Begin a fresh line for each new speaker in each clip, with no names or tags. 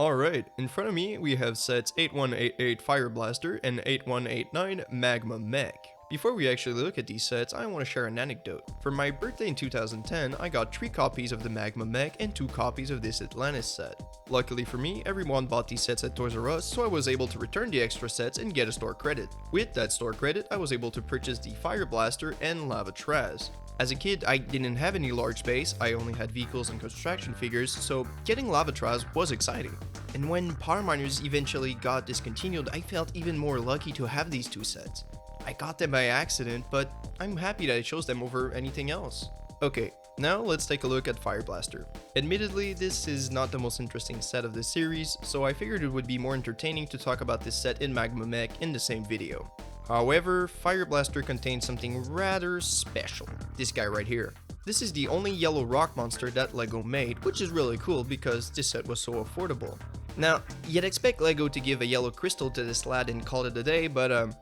Alright, in front of me we have sets 8188 Fire Blaster and 8189 Magma Mech. Before we actually look at these sets, I want to share an anecdote. For my birthday in 2010, I got 3 copies of the Magma Mech and 2 copies of this Atlantis set. Luckily for me, everyone bought these sets at Toys R Us, so I was able to return the extra sets and get a store credit. With that store credit, I was able to purchase the Fire Blaster and Lava Traz. As a kid, I didn't have any large space, I only had vehicles and construction figures, so getting Lava Traz was exciting. And when Power Miners eventually got discontinued, I felt even more lucky to have these 2 sets. I got them by accident, but I'm happy that I chose them over anything else. Okay, now let's take a look at Fire Blaster. Admittedly, this is not the most interesting set of the series, so I figured it would be more entertaining to talk about this set in Magma Mech in the same video. However, Fire Blaster contains something rather special. This guy right here. This is the only yellow rock monster that LEGO made, which is really cool because this set was so affordable. Now, you'd expect LEGO to give a yellow crystal to this lad and call it a day, but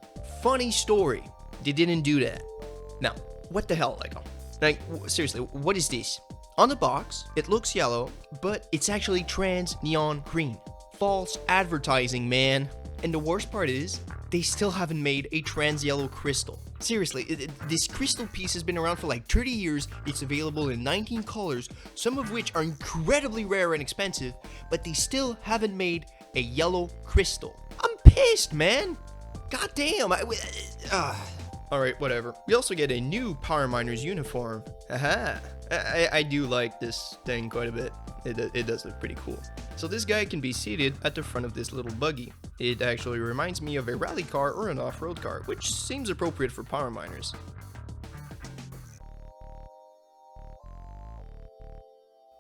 funny story, they didn't do that. Now, what the hell, LEGO? Like, seriously, what is this? On the box, it looks yellow, but it's actually trans neon green. False advertising, man. And the worst part is, they still haven't made a trans yellow crystal. Seriously, this crystal piece has been around for like 30 years, it's available in 19 colors, some of which are incredibly rare and expensive, but they still haven't made a yellow crystal. I'm pissed, man! God damn, Alright, whatever. We also get a new Power Miners uniform. Haha. I do like this thing quite a bit. It does look pretty cool. So this guy can be seated at the front of this little buggy. It actually reminds me of a rally car or an off-road car, which seems appropriate for Power Miners.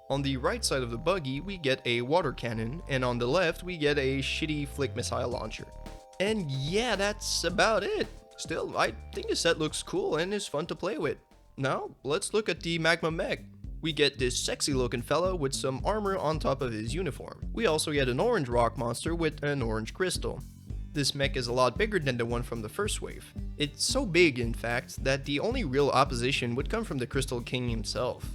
On the right side of the buggy, we get a water cannon, and on the left, we get a shitty flick missile launcher. And yeah, that's about it. Still, I think the set looks cool and is fun to play with. Now, let's look at the Magma Mech. We get this sexy looking fella with some armor on top of his uniform. We also get an orange rock monster with an orange crystal. This mech is a lot bigger than the one from the first wave. It's so big, in fact, that the only real opposition would come from the Crystal King himself.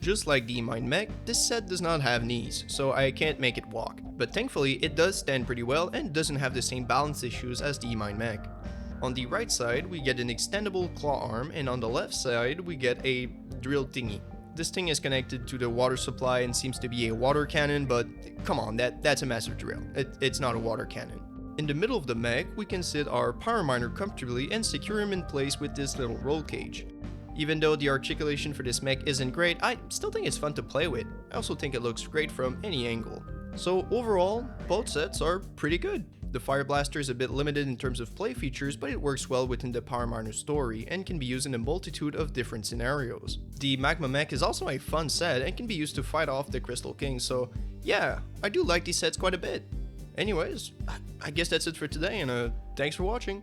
Just like the Mine Mech, this set does not have knees, so I can't make it walk. But thankfully, it does stand pretty well and doesn't have the same balance issues as the Mine Mech. On the right side, we get an extendable claw arm, and on the left side, we get a drill thingy. This thing is connected to the water supply and seems to be a water cannon, but come on, that's a massive drill. It's not a water cannon. In the middle of the mech, we can sit our Power Miner comfortably and secure him in place with this little roll cage. Even though the articulation for this mech isn't great, I still think it's fun to play with. I also think it looks great from any angle. So overall, both sets are pretty good. The Fire Blaster is a bit limited in terms of play features, but it works well within the Power Miner story and can be used in a multitude of different scenarios. The Magma Mech is also a fun set and can be used to fight off the Crystal King, so yeah, I do like these sets quite a bit. Anyways, I guess that's it for today, and thanks for watching.